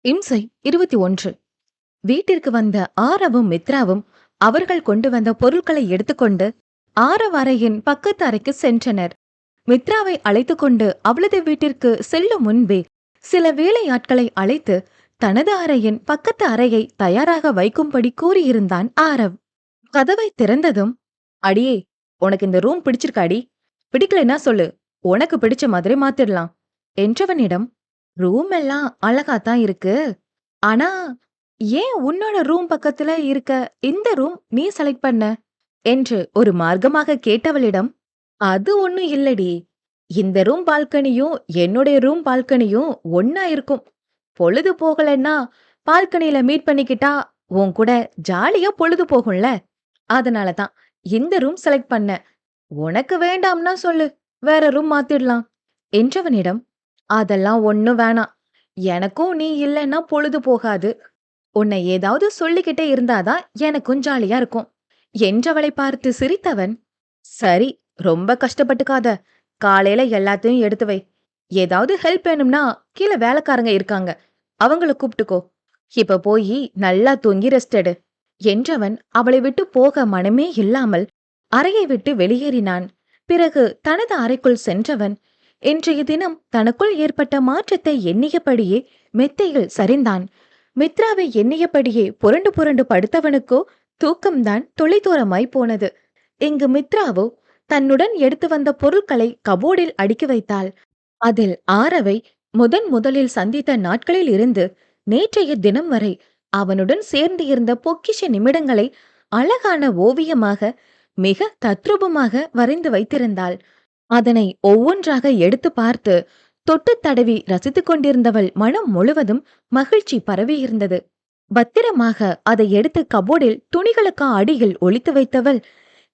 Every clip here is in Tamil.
இம்சை 21. வீட்டிற்கு வந்த ஆரவும் மித்ராவும் அவர்கள் கொண்டு வந்த பொருட்களை எடுத்துக்கொண்டு ஆரவ் அறையின் பக்கத்து அறைக்கு சென்றனர். மித்ராவை அழைத்துக் கொண்டு அவளது வீட்டிற்கு செல்லும் முன்பே சில வேலையாட்களை அழைத்து தனது அறையின் பக்கத்து அறையை தயாராக வைக்கும்படி கூறியிருந்தான் ஆரவ். கதவை திறந்ததும், "அடியே, உனக்கு இந்த ரூம் பிடிச்சிருக்காடி? பிடிக்கலைன்னா சொல்லு, உனக்கு பிடிச்ச மாதிரி மாத்திடலாம்" என்றவனிடம், "ரூம் எல்லாம் அழகாத்தான் இருக்கு. ஆனா ஏன் உன்னோட ரூம் பக்கத்துல இருக்க இந்த ரூம் நீ செலக்ட் பண்ண?" என்று ஒரு மார்க்கமாக கேட்டவளிடம், "அது ஒண்ணும் இல்லடி. இந்த ரூம் பால்கனியும் என்னுடைய ரூம் பால்கனியும் ஒன்னா இருக்கும். பொழுது போகலன்னா பால்கனியில மீட் பண்ணிக்கிட்டா உன் கூட ஜாலியா பொழுது போகும்ல. அதனால தான் இந்த ரூம் செலக்ட் பண்ண. உனக்கு வேண்டாம்னா சொல்லு, வேற ரூம் மாத்திடலாம்" என்றவனிடம், "அதெல்லாம் ஒண்ணும் வேணாம். எனக்கும் நீ இல்லைன்னா பொழுது போகாது. உன்னை ஏதாவது சொல்லிக்கிட்டே இருந்தாதான் எனக்கும் ஜாலியா இருக்கும்" என்றவளை பார்த்து சிரித்தவன், "சரி, ரொம்ப கஷ்டப்பட்டுக்காத. காலையில எல்லாத்தையும் எடுத்து வை. ஏதாவது ஹெல்ப் வேணும்னா கீழே வேலைக்காரங்க இருக்காங்க, அவங்கள கூப்பிட்டுக்கோ. இப்ப போய் நல்லா தூங்கி ரெஸ்ட் எடு" என்றவன் அவளை விட்டு போக மனமே இல்லாமல் அறையை விட்டு வெளியேறினான். பிறகு தனது அறைக்குள் சென்றவன் இன்றைய தினம் தனக்குள் ஏற்பட்ட மாற்றத்தை எண்ணியபடியே மெத்தையில் சரிந்தான். மித்ராவை எண்ணியபடியே புரண்டு புரண்டு படுத்தவனுக்கோ தூக்கம்தான் தொலைதூரமாய் போனது. இங்கு மித்ராவோ தன்னுடன் எடுத்து வந்த பொருட்களை கபோர்டில் அடுக்கி வைத்தாள். அதில் ஆரவை முதலில் சந்தித்த நாட்களில் இருந்து நேற்றைய தினம் வரை அவனுடன் சேர்ந்து இருந்த பொக்கிஷ நிமிடங்களை அழகான ஓவியமாக, மிக தத்ரூபமாக வரைந்து வைத்திருந்தாள். அதனை ஒவ்வொன்றாக எடுத்து பார்த்து தொட்டு தடவி ரசித்துக் கொண்டிருந்தவள் மனம் முழுவதும் மகிழ்ச்சி பரவியிருந்தது. பத்திரமாக அதை எடுத்து கபோர்டில் துணிகளுக்கு அடியில் ஒளித்து வைத்தவள்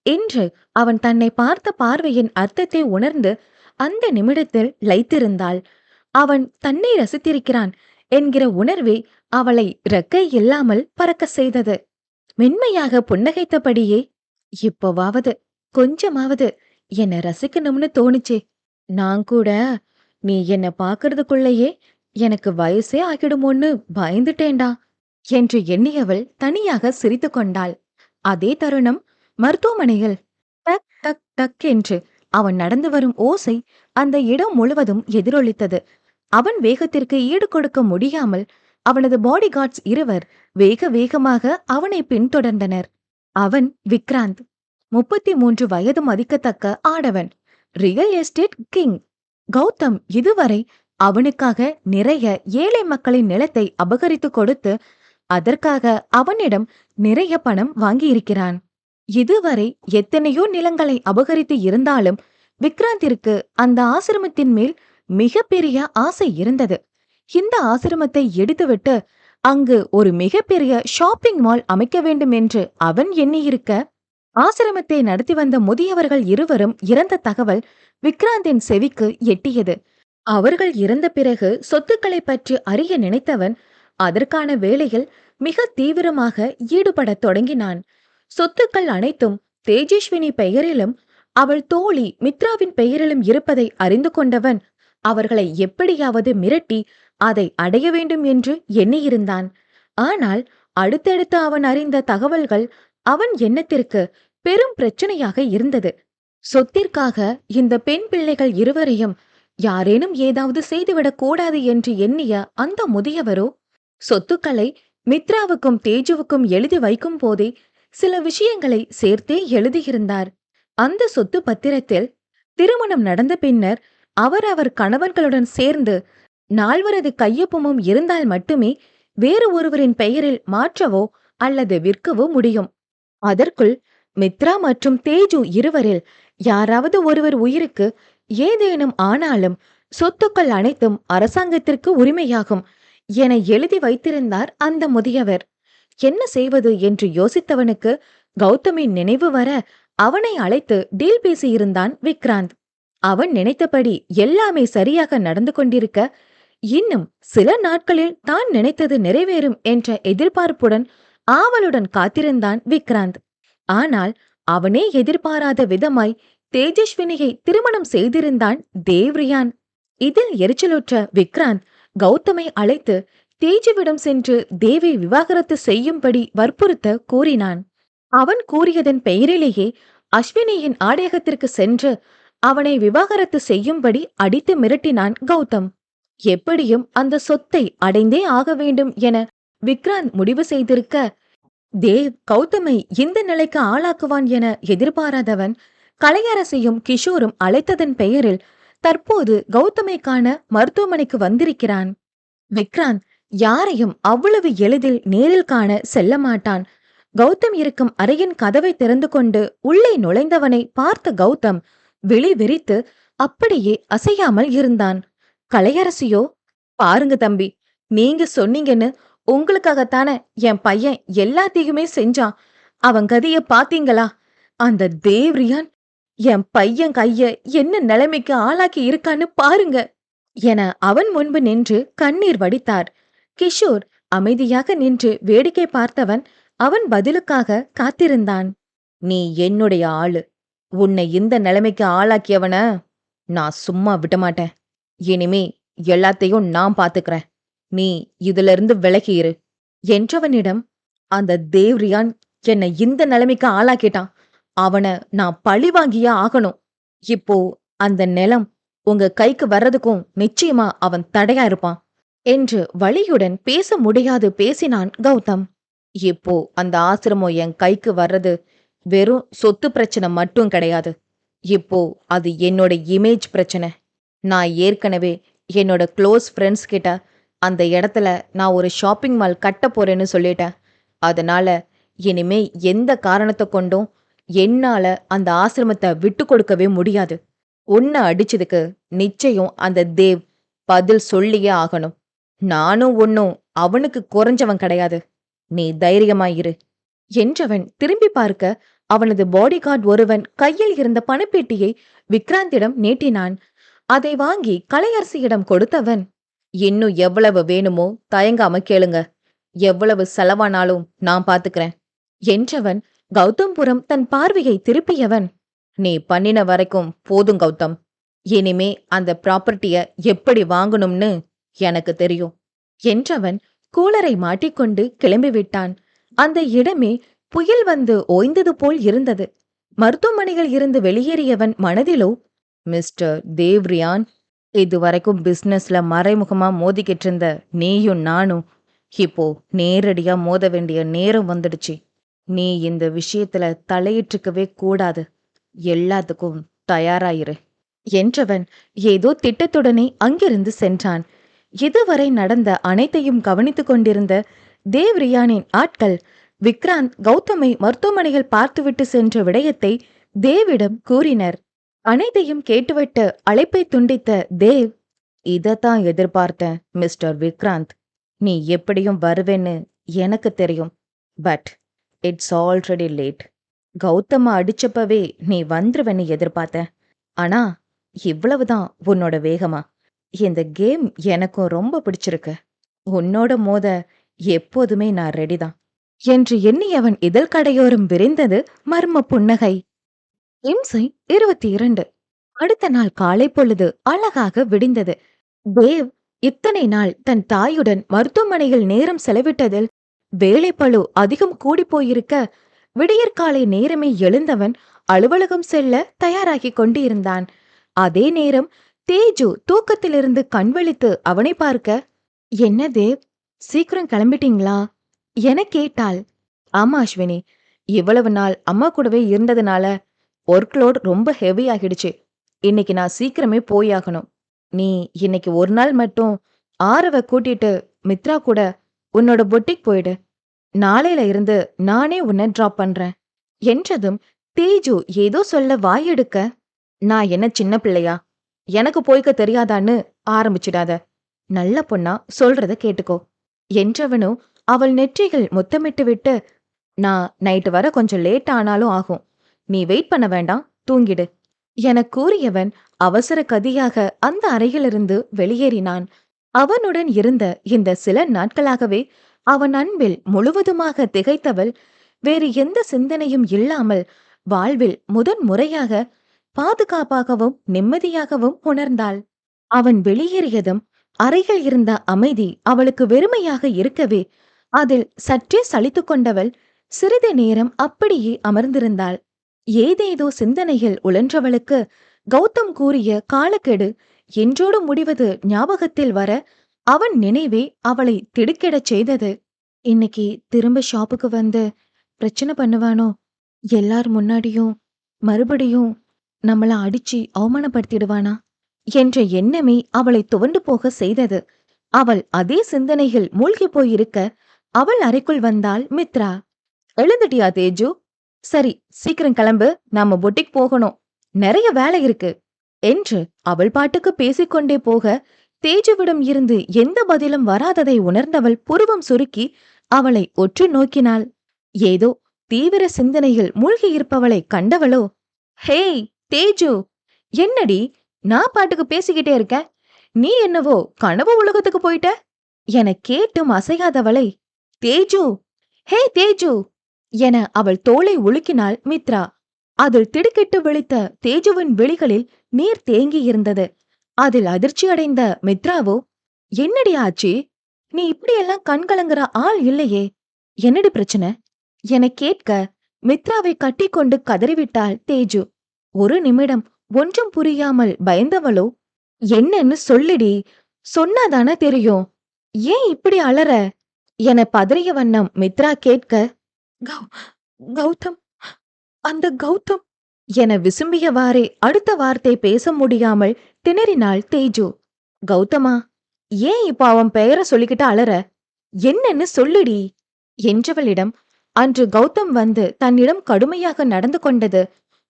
இன்று அவன் தன்னை பார்த்த பார்வையின் அர்த்தத்தை உணர்ந்து அந்த நிமிடத்தில் லயித்திருந்தாள். அவன் தன்னை ரசித்திருக்கிறான் என்கிற உணர்வே அவளை ரெக்கை இல்லாமல் பறக்க செய்தது. மென்மையாக புன்னகைத்தபடியே, "இப்போவாவது கொஞ்சமாவது என்ன ரசிக்கணும்னு தோணுச்சே. நான் கூட நீ என்ன பாக்குறதுக்குள்ளேயே எனக்கு வயசே ஆகிடுமோன்னு பயந்துட்டேன்டா" என்று எண்ணியவள் தனியாக சிரித்து கொண்டாள். அதே தருணம் மருத்துவமனையில் டக் டக் டக் என்று அவன் நடந்து வரும் ஓசை அந்த இடம் முழுவதும் எதிரொலித்தது. அவன் வேகத்திற்கு ஈடு கொடுக்க முடியாமல் அவனது பாடி கார்ட்ஸ் இருவர் வேக வேகமாக அவனை பின்தொடர்ந்தனர். அவன் விக்ராந்த். 33 வயது மதிக்கத்தக்க ஆடவன். Real estate king. கௌதம் இதுவரை அவனுக்காக நிறைய ஏழை மக்களின் நிலத்தை அபகரித்து கொடுத்து அதற்காக அவனிடம் நிறைய பணம் வாங்கியிருக்கிறான். இதுவரை எத்தனையோ நிலங்களை அபகரித்து இருந்தாலும் விக்ராந்திற்கு அந்த ஆசிரமத்தின் மேல் மிக பெரிய ஆசை இருந்தது. இந்த ஆசிரமத்தை எடுத்துவிட்டு அங்கு ஒரு மிகப்பெரிய ஷாப்பிங் மால் அமைக்க வேண்டும் என்று அவன் எண்ணியிருக்க, ஆசிரமத்தை நடத்தி வந்த முதியவர்கள் இருவரும் இறந்த தகவல் விக்ராந்தின் செவிக்கு எட்டியது. அவர்கள் இறந்த பிறகு சொத்துக்களை பற்றி அறிய நினைத்தவன் அதற்கான வேலையில் மிக தீவிரமாக ஈடுபடத் தொடங்கினான். சொத்துக்கள் அனைத்தும் தேஜஸ்வினி பெயரிலும் அவள் தோழி மித்ராவின் பெயரிலும் இருப்பதை அறிந்து கொண்டவன் அவர்களை எப்படியாவது மிரட்டி அதை அடைய வேண்டும் என்று எண்ணியிருந்தான். ஆனால் அடுத்தடுத்து அவன் அறிந்த தகவல்கள் அவன் எண்ணத்திற்கு பெரும் பிரச்சனையாக இருந்தது. சொத்திற்காக இந்த பெண் பிள்ளைகள் இருவரையும் யாரேனும் ஏதாவது செய்துவிடக் கூடாது என்று எண்ணிய அந்த முதியவரோ சொத்துக்களை மித்ராவுக்கும் தேஜுவுக்கும் எழுதி வைக்கும் போதே சில விஷயங்களை சேர்த்தே எழுதியிருந்தார். அந்த சொத்து பத்திரத்தில் திருமணம் நடந்த பின்னர் அவர் கணவர்களுடன் சேர்ந்து நால்வரது கையொப்பமும் இருந்தால் மட்டுமே வேறு ஒருவரின் பெயரில் மாற்றவோ அல்லது விற்கவோ முடியும். அதற்குள் மித்ரா மற்றும் தேஜு இருவரில் யாராவது ஒருவர் உயிருக்கு ஏதேனும் ஆனாலும் சொத்துக்கள் அனைத்தும் அரசாங்கத்திற்கு உரிமையாகும் என எழுதி வைத்திருந்தார் அந்த முதியவர். என்ன செய்வது என்று யோசித்தவனுக்கு கௌதமின் நினைவு வர அவனை அழைத்து டீல் பேசியிருந்தான் விக்ராந்த். அவன் நினைத்தபடி எல்லாமே சரியாக நடந்து கொண்டிருக்க, இன்னும் சில நாட்களில் தான் நினைத்தது நிறைவேறும் என்ற எதிர்பார்ப்புடன் ஆவலுடன் காத்திருந்தான் விக்ராந்த். ஆனால் அவனே எதிர்பாராத விதமாய் தேஜஸ்வினியை திருமணம் செய்திருந்தான் தேவ்ரியான். இதில் எரிச்சலுற்ற விக்ராந்த் கௌதமை அழைத்து தேஜுவிடம் சென்று தேவை விவாகரத்து செய்யும்படி வற்புறுத்த கூறினான். அவன் கூறியதன் பெயரிலேயே அஸ்வினியின் ஆடேகத்திற்கு சென்று அவனை விவாகரத்து செய்யும்படி அடித்து மிரட்டினான் கௌதம். எப்படியும் அந்த சொத்தை அடைந்தே ஆக வேண்டும் என விக்ராந்த் முடிவு செய்திருக்க, தேவ் கௌதமை இந்த நிலைக்கு ஆளாக்குவான் என எதிர்பாராதவன் கலையரசியும் கிஷோரும் அழைத்ததன் பெயரில் தற்போது கௌதமை காண மருத்துவமனைக்கு வந்திருக்கிறான். விக்ராந்த் யாரையும் அவ்வளவு எளிதில் நேரில் காண செல்ல மாட்டான். கௌதம் இருக்கும் அறையின் கதவை திறந்து கொண்டு உள்ளே நுழைந்தவனை பார்த்த கௌதம் விழி விரித்து அப்படியே அசையாமல் இருந்தான். கலையரசியோ, பாருங்க தம்பி, நீங்க சொன்னீங்கன்னு உங்களுக்காகத்தானே என் பையன் எல்லாத்தையுமே செஞ்சான். அவன் கதிய பாத்தீங்களா? அந்த தேவ்ரியான் என் பையன் கைய என்ன நிலைமைக்கு ஆளாக்கி இருக்கான்னு பாருங்க என அவன் முன்பு நின்று கண்ணீர் வடித்தார். கிஷோர் அமைதியாக நின்று வேடிக்கை பார்த்தவன் அவன் பதிலுக்காக காத்திருந்தான். நீ என்னுடைய ஆளு. உன்னை இந்த நிலைமைக்கு ஆளாக்கியவன நான் சும்மா விடமாட்டேன். இனிமே எல்லாத்தையும் நான் பாத்துக்கிறேன். நீ இதுல இருந்து விலகியிரு என்றவனிடம், அந்த தேவ்ரியான் என்னை இந்த நிலைமைக்கு ஆளாக்கிட்டான். அவனை நான் பழி வாங்கியே ஆகணும். இப்போ அந்த நிலம் உங்க கைக்கு வர்றதுக்கும் நிச்சயமா அவன் தடையா இருப்பான் என்று வலியுடன் பேச முடியாது பேசினான் கௌதம். இப்போ அந்த ஆசிரமம் என் கைக்கு வர்றது வெறும் சொத்து பிரச்சனை மட்டும் கிடையாது. இப்போ அது என்னோட இமேஜ் பிரச்சனை. நான் ஏற்கனவே என்னோட க்ளோஸ் ஃப்ரெண்ட்ஸ் கிட்ட அந்த இடத்துல நான் ஒரு ஷாப்பிங் மால் கட்ட போறேன்னு சொல்லிட்டேன். அதனால இனிமே எந்த காரணத்தை கொண்டும் என்னால அந்த ஆசிரமத்தை விட்டு கொடுக்கவே முடியாது. உன்னை அடிச்சதுக்கு நிச்சயம் அந்த தேவ் பதில் சொல்லியே ஆகணும். நானும் ஒன்னும் அவனுக்கு குறைஞ்சவன் கிடையாது. நீ தைரியமாயிரு என்றவன் திரும்பி பார்க்க அவனது பாடி கார்டு ஒருவன் கையில் இருந்த பணப்பெட்டியை விக்ராந்திடம் நீட்டினான். அதை வாங்கி கலையரசியிடம் கொடுத்தவன், இன்னும் எவ்வளவு வேணுமோ தயங்காம கேளுங்க. எவ்வளவு செலவானாலும் நான் பாத்துக்கிறேன் என்றவன் கௌதம்புரம் தன் பார்வையை திருப்பியவன், நீ பண்ணின வரைக்கும் போதும் கௌதம். இனிமே அந்த ப்ராப்பர்ட்டிய எப்படி வாங்கணும்னு எனக்கு தெரியும் என்றவன் கூலரை மாட்டிக்கொண்டு கிளம்பிவிட்டான். அந்த இடமே புயல் வந்து ஓய்ந்தது போல் இருந்தது. மருத்துவமனையில் இருந்து வெளியேறியவன் மனதிலோ, மிஸ்டர் தேவ்ரியான், இதுவரைக்கும் பிசினஸ்ல மறைமுகமா மோதிக்கிட்டு இருந்த நீயும் நானும் இப்போ நேரடியா மோத வேண்டிய நேரம் வந்துடுச்சு. நீ இந்த விஷயத்துல தலையிட்டுக்கவே கூடாது. எல்லாத்துக்கும் தயாராயிரு என்றவன் ஏதோ திட்டத்துடனே அங்கிருந்து சென்றான். இதுவரை நடந்த அனைத்தையும் கவனித்துக் கொண்டிருந்த தேவ்ரியானின் ஆட்கள் விக்ராந்த் கௌதமை மருத்துவமனையில் பார்த்துவிட்டு சென்ற விடயத்தை தேவிடம் கூறினர். அனைத்தையும் கேட்டுவிட்டு அழைப்பை துண்டித்த தேவ், இதத்தான் எதிர்பார்த்தேன் மிஸ்டர் விக்ராந்த். நீ எப்படியும் வருவேன்னு எனக்கு தெரியும். But it's already late. கௌதம அடிச்சப்பவே நீ வந்துருவன்னு எதிர்பார்த்த. ஆனா இவ்வளவுதான் உன்னோட வேகமா? இந்த கேம் எனக்கும் ரொம்ப பிடிச்சிருக்கு. உன்னோட மோத எப்போதுமே நான் ரெடிதான் என்று எண்ணியவன் இதழ் கடையோரும் விரிந்தது மர்ம புன்னகை. இம்சை 22. அடுத்த நாள் காலை பொழுது அழகாக விடிந்தது. தேவ் இத்தனை நாள் தன் தாயுடன் மருத்துவமனையில் நேரம் செலவிட்டதில் வேலைப்பளு அதிகம் கூடி போயிருக்க, விடியற்காலை நேரமே எழுந்தவன் அலுவலகம் செல்ல தயாராகி கொண்டிருந்தான். அதே நேரம் தேஜு தூக்கத்திலிருந்து கண்விழித்து அவனை பார்க்க, என்ன தேவ், சீக்கிரம் கிளம்பிட்டீங்களா என கேட்டாள். ஆமா அஸ்வினி, இவ்வளவு நாள் அம்மா கூடவே இருந்ததுனால ஒர்க்லோட் ரொம்ப ஹெவி ஆகிடுச்சு. இன்னைக்கு நான் சீக்கிரமே போயாகணும். நீ இன்னைக்கு ஒரு நாள் மட்டும் ஆரவ கூட்டிட்டு மித்ரா கூட உன்னோட பொட்டிக் போயிடு. நாளையில இருந்து நானே உன்னை டிராப் பண்றேன் என்றதும் தேஜு ஏதோ சொல்ல வாயெடுக்க, நான் என்ன சின்ன பிள்ளையா? எனக்கு போய்க்க தெரியாதான்னு ஆரம்பிச்சிடாத. நல்ல பொண்ணா சொல்றத கேட்டுக்கோ என்றவனோ அவள் நெற்றிகள் முத்தமிட்டு விட்டு, நான் நைட்டு வர கொஞ்சம் லேட் ஆனாலும் ஆகும். நீ வெயிட் பண்ண வேண்டாம், தூங்கிடு என கூறியவன் அவசர கதியாக அந்த அறையிலிருந்து வெளியேறினான். அவனுடன் இருந்த இந்த சில நாட்களாகவே அவன் அன்பில் முழுவதுமாக திகைத்தவள் வேறு எந்த சிந்தனையும் இல்லாமல் வாழ்வில் முதன் முறையாக பாதுகாப்பாகவும் நிம்மதியாகவும் உணர்ந்தாள். அவன் வெளியேறியதும் அறையில் இருந்த அமைதி அவளுக்கு வெறுமையாக இருக்கவே அதில் சற்றே சலித்துக் கொண்டவள் சிறிது நேரம் அப்படியே அமர்ந்திருந்தாள். ஏதேதோ சிந்தனையில் உழன்றவளுக்கு கௌதம் கூறிய காலக்கெடு என்றோடு முடிவது ஞாபகத்தில் வர அவன் நினைவே அவளை திடுக்கிடச் செய்தது. இன்னைக்கு திரும்ப ஷாப்புக்கு வந்து பிரச்சனை பண்ணுவானோ? எல்லார் முன்னாடியும் மறுபடியும் நம்மள அடிச்சு அவமானப்படுத்திடுவானா என்ற எண்ணமே அவளை துவண்டு போக செய்தது. அவள் அதே சிந்தனையில் மூழ்கி போயிருக்க அவள் அறைக்குள் வந்தாள் மித்ரா. எழுந்துட்டியா தேஜு? சரி, சீக்கிரம் கிளம்பு, நாம பொட்டிக் போகணும், நிறைய வேலை இருக்கு என்று அவள் பாட்டுக்கு பேசிக்கொண்டே போக தேஜுவிடம் இருந்து எந்த பதிலும் வராததை உணர்ந்தவள் புருவம் சுருக்கி அவளை உற்று நோக்கினாள். ஏதோ தீவிர சிந்தனையில் மூழ்கியிருப்பவளை கண்டவளோ, ஹேய் தேஜு, என்னடி நான் பாட்டுக்கு பேசிக்கிட்டே இருக்க, நீ என்னவோ கனவு உலகத்துக்கு போயிட்ட என கேட்டும் அசையாதவளை, தேஜு, ஹே தேஜு என அவள் தோளை உலுக்கினாள் மித்ரா. அதில் திடுக்கிட்டு விழித்த தேஜுவின் விழிகளில் நீர் தேங்கியிருந்தது. அதில் அதிர்ச்சியடைந்த மித்ராவோ, என்னடி ஆச்சு, நீ இப்படியெல்லாம் கண்கலங்குற ஆள் இல்லையே, என்னடி பிரச்சனை என கேட்க மித்ராவை கட்டிக்கொண்டு கதறிவிட்டாள் தேஜு. ஒரு நிமிடம் ஒன்றும் புரியாமல் பயந்தவளோ, என்னன்னு சொல்லுடி, சொன்னாதானே தெரியும், ஏன் இப்படி அலற என பதறிய வண்ணம் மித்ரா கேட்க, கௌதம், அந்த கௌதம் என விசும்பியவாறே அடுத்த வார்த்தை பேச முடியாமல் திணறினாள் தேஜு. கௌதமா, ஏன் இப்ப அவன் பெயரை சொல்லிக்கிட்டு அலற, என்னன்னு சொல்லுடி என்றவளிடம் அன்று கௌதம் வந்து தன்னிடம் கடுமையாக நடந்து கொண்டது,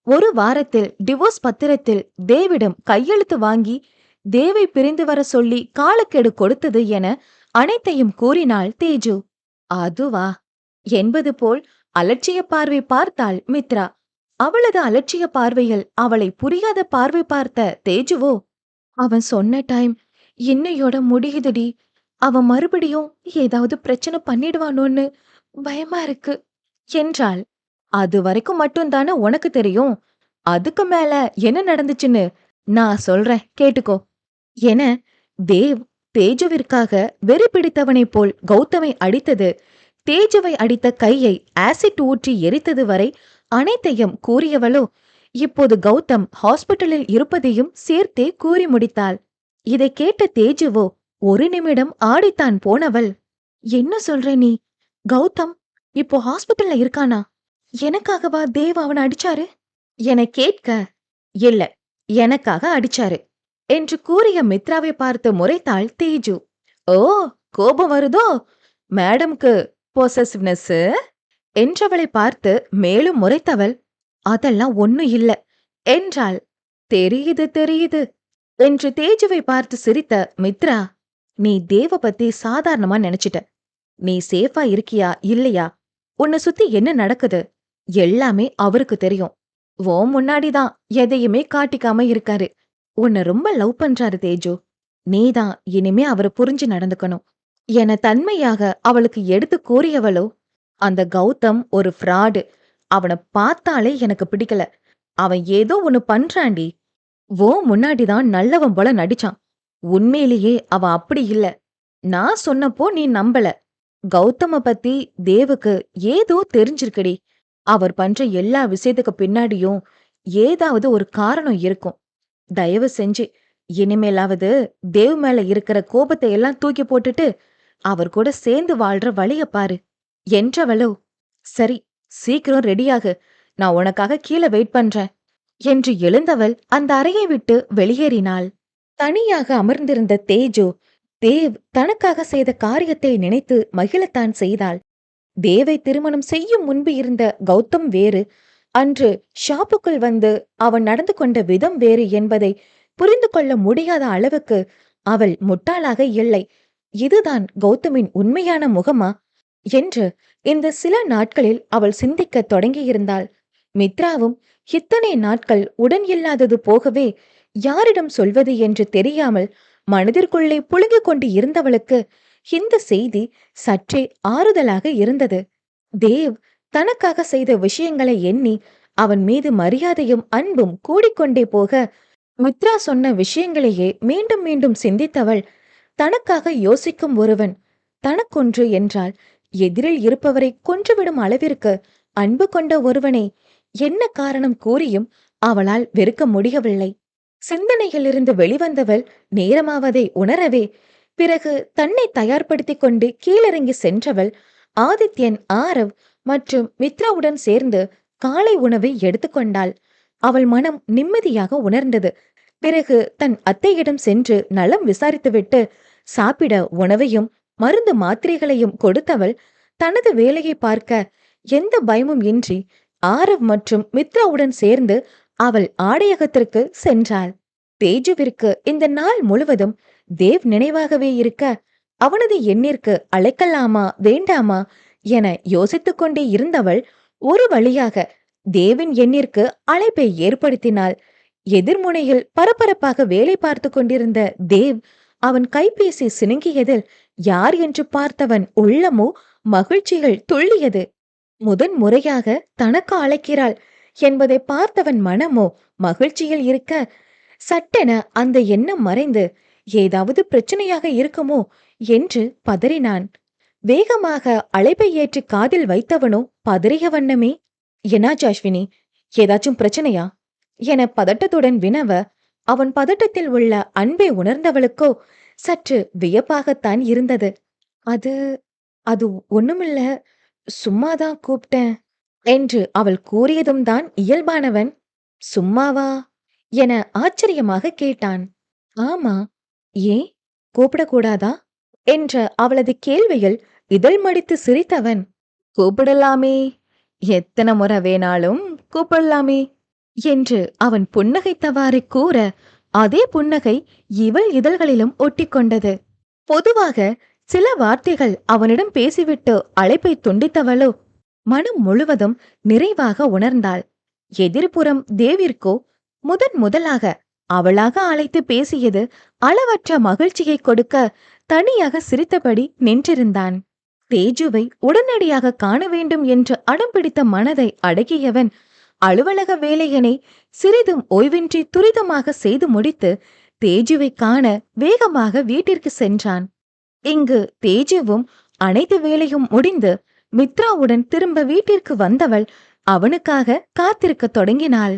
ஒரு வாரத்தில் டிவோர்ஸ் பத்திரத்தில் தேவிடம் கையெழுத்து வாங்கி தேவை பிரிந்து வர சொல்லி காலக்கெடு கொடுத்தது என அனைத்தையும் கூறினாள் தேஜு. அதுவா என்பது போல் அலட்சிய பார்வை பார்த்தாள் மித்ரா. அவளது அலட்சிய பார்வையில் அவளை புரியாத பார்வை பார்த்த தேஜுவோ, அவன் சொன்ன டைம் இன்னையோட முடியுதுடி, அவன் மறுபடியும் ஏதாவது பிரச்சனை பண்ணிடுவானோன்னு பயமா இருக்கு என்றாள். அது வரைக்கும் மட்டும்தானே உனக்கு தெரியும், அதுக்கு மேல என்ன நடந்துச்சுன்னு நான் சொல்றேன் கேட்டுக்கோ என தேவ் தேஜுவிற்காக வெறி பிடித்தவனைப் போல் கௌதமை அடித்தது, தேஜுவை அடித்த கையை ஆசிட் ஊற்றி எரித்தது வரை அனைத்தையும் கூறியவளோ, இப்போது கௌதம் ஹாஸ்பிட்டலில் இருப்பதையும் சேர்த்தே கூறி முடித்தாள். இதை கேட்ட தேஜுவோ ஒரு நிமிடம் ஆடித்தான் போனவள், என்ன சொல்ற நீ, கௌதம் இப்போ ஹாஸ்பிட்டல்ல இருக்கானா, எனக்காகவா தேவ் அவனை அடிச்சாரு என கேட்க, இல்ல, எனக்காக அடிச்சாரு என்று கூறிய மித்ராவை பார்த்து முறைத்தாள் தேஜு. ஓ, கோபம் வருதோ மேடம்க்கு, பொசசிவ்னஸ் என்றவளை பார்த்து மேலும் முறைத்தவள், அதெல்லாம் ஒன்னும் இல்ல என்றாள். தெரியுது தெரியுது என்று தேஜுவை பார்த்து சிரித்த மித்ரா, நீ தேவ பத்தி சாதாரணமா நினைச்சிட்ட, நீ சேஃபா இருக்கியா இல்லையா, உன்னை சுத்தி என்ன நடக்குது எல்லாமே அவருக்கு தெரியும், ஓ முன்னாடிதான் எதையுமே காட்டிக்காம இருக்காரு, உன்னை ரொம்ப லவ் பண்றாரு தேஜு, நீதான் இனிமே அவரை புரிஞ்சு நடந்துக்கணும் என தன்மையாக அவளுக்கு எடுத்து கூறியவளோ, அந்த கௌதம் ஒரு ஃப்ராடு, அவனை பார்த்தாலே எனக்கு பிடிக்கல, அவன் ஏதோ ஒன்னு பண்றாண்டி, ஓ முன்னாடிதான் நல்லவன் போல நடிச்சான், உண்மையிலேயே அவன் அப்படி இல்ல, நான் சொன்னப்போ நீ நம்பல, கௌதம பத்தி தேவுக்கு ஏதோ தெரிஞ்சிருக்கடி, அவர் பண்ற எல்லா விஷயத்துக்கு பின்னாடியும் ஏதாவது ஒரு காரணம் இருக்கும், தயவு செஞ்சு இனிமேலாவது தேவ் மேல இருக்கிற கோபத்தை எல்லாம் தூக்கி போட்டுட்டு அவர் கூட சேர்ந்து வாழ்ற வழிய பாரு என்றவளோ, சரி சீக்கிரம் ரெடியாகு, நான் உனக்காக கீழே வெயிட் பண்றேன் என்று எழுந்தவள் அந்த அறையை விட்டு வெளியேறினாள். தனியாக அமர்ந்திருந்த தேஜு தேவ் தனக்காக செய்த காரியத்தை நினைத்து மகிழத்தான் செய்தாள். தேவை திருமணம் செய்யும் முன்பு இருந்த கௌதம் வேறு, அன்று ஷாப்புக்குள் வந்து அவன் நடந்து கொண்ட விதம் வேறு என்பதை புரிந்து கொள்ள முடியாத அளவுக்கு அவள் முட்டாளாக இல்லை. இதுதான் கௌதமின் உண்மையான முகமா என்று இந்த சில நாட்களில் அவள் சிந்திக்க தொடங்கியிருந்தாள். மித்ராவும் இத்தனை நாட்கள் உடன் இல்லாதது போகவே யாரிடம் சொல்வது என்று தெரியாமல் மனதிற்குள்ளே புழுங்கிக் கொண்டு இருந்தவளுக்கு இந்த செய்தி சற்றே ஆறுதலாக இருந்தது. தேவ் தனக்காக செய்த விஷயங்களை எண்ணி அவன் மீது மரியாதையும் அன்பும் கூடிக்கொண்டே போக மித்ரா சொன்ன விஷயங்களையே மீண்டும் மீண்டும் சிந்தித்தவள், தனக்காக யோசிக்கும் ஒருவன் தனக்கொன்று என்றால் எதிரில் இருப்பவரை கொன்றுவிடும் அளவிற்கு அன்பு கொண்ட ஒருவனை என்ன காரணம் கூறியும் அவளால் வெறுக்க முடியவில்லை. சிந்தனையிலிருந்து வெளிவந்தவள் நேரமாவதை உணரவே பிறகு தன்னை தயார்படுத்திக் கொண்டு கீழிறங்கி சென்றவள் ஆதித்யன், ஆரவ் மற்றும் மித்ராவுடன் சேர்ந்து காலை உணவை எடுத்துக்கொண்டாள். அவள் மனம் நிம்மதியாக உணர்ந்தது. பிறகு தன் அத்தையிடம் சென்று நலம் விசாரித்துவிட்டு சாப்பிட உணவையும் மருந்து மாத்திரைகளையும் கொடுத்தவள் தனது வேலையை பார்க்க எந்த பயமும் இன்றி ஆரவ் மற்றும் மித்ராவுடன் சேர்ந்து அவள் ஆடையகத்திற்கு சென்றாள். தேஜுவிற்கு இந்த நாள் முழுவதும் தேவ் நினைவாகவே இருக்க அவனது எண்ணிற்கு அழைக்கலாமா வேண்டாமா என யோசித்துக் கொண்டே இருந்தவள் ஒரு வழியாக தேவின் எண்ணிற்கு அழைப்பை ஏற்படுத்தினாள். எதிர்முனையில் பரபரப்பாக வேலை பார்த்து கொண்டிருந்த தேவ் அவன் கைபேசி சினுங்கியதில் யார் என்று பார்த்தவன் உள்ளமோ மகிழ்ச்சிகள் துள்ளியது. முதன் முறையாக தனக்கு அழைக்கிறாள் என்பதை பார்த்தவன் மனமோ மகிழ்ச்சியில் இருக்க சட்டென அந்த எண்ணம் மறைந்து ஏதாவது பிரச்சனையாக இருக்குமோ என்று பதறினான். வேகமாக அழைப்பை ஏற்றி காதில் வைத்தவனோ பதறிய வண்ணமே, "என்னாச்சு அஸ்வினி, ஏதாச்சும் பிரச்சனையா?" என பதட்டத்துடன் வினவ, அவன் பதட்டத்தில் உள்ள அன்பை உணர்ந்தவளுக்கோ சற்று வியப்பாகத்தான் இருந்தது. அது அது ஒண்ணுமில்ல, சும்மாதான் கூப்பிட்டேன்" என்று அவள் கூறியதும் தான் இயல்பானவன், "சும்மாவா?" என ஆச்சரியமாக கேட்டான். "ஆமா, ஏன் கூப்பிடக்கூடாதா?" என்ற அவளது கேள்வியில் இதழ் மடித்து சிரித்தவன், "கூப்பிடலாமே, எத்தனை முறை வேணாலும் கூப்பிடலாமே" என்று அவன் புன்னகைத்தவாறு கூற அதே புன்னகை இவள் இதழ்களிலும் ஒட்டிக்கொண்டது. பொதுவாக சில வார்த்தைகள் அவனிடம் பேசிவிட்டு அழைப்பை துண்டித்தவளோ மனம் முழுவதும் நிறைவாக உணர்ந்தாள். எதிர்ப்புறம் தேவிற்கோ முதலாக அவளாக அழைத்து பேசியது அளவற்ற மகிழ்ச்சியை கொடுக்க தனியாக சிரித்தபடி நின்றிருந்தான். தேஜுவை உடனடியாக காண வேண்டும் என்று அடம் பிடித்த மனதை அடக்கியவன் அலுவலக வேலையினை சிறிதும் ஓய்வின்றி துரிதமாக செய்து முடித்து தேஜுவை காண வேகமாக வீட்டிற்கு சென்றான். இங்கு தேஜுவும் அனைத்து வேலையும் முடிந்து மித்ராவுடன் திரும்ப வீட்டிற்கு வந்தவள் அவனுக்காக காத்திருக்க தொடங்கினாள்.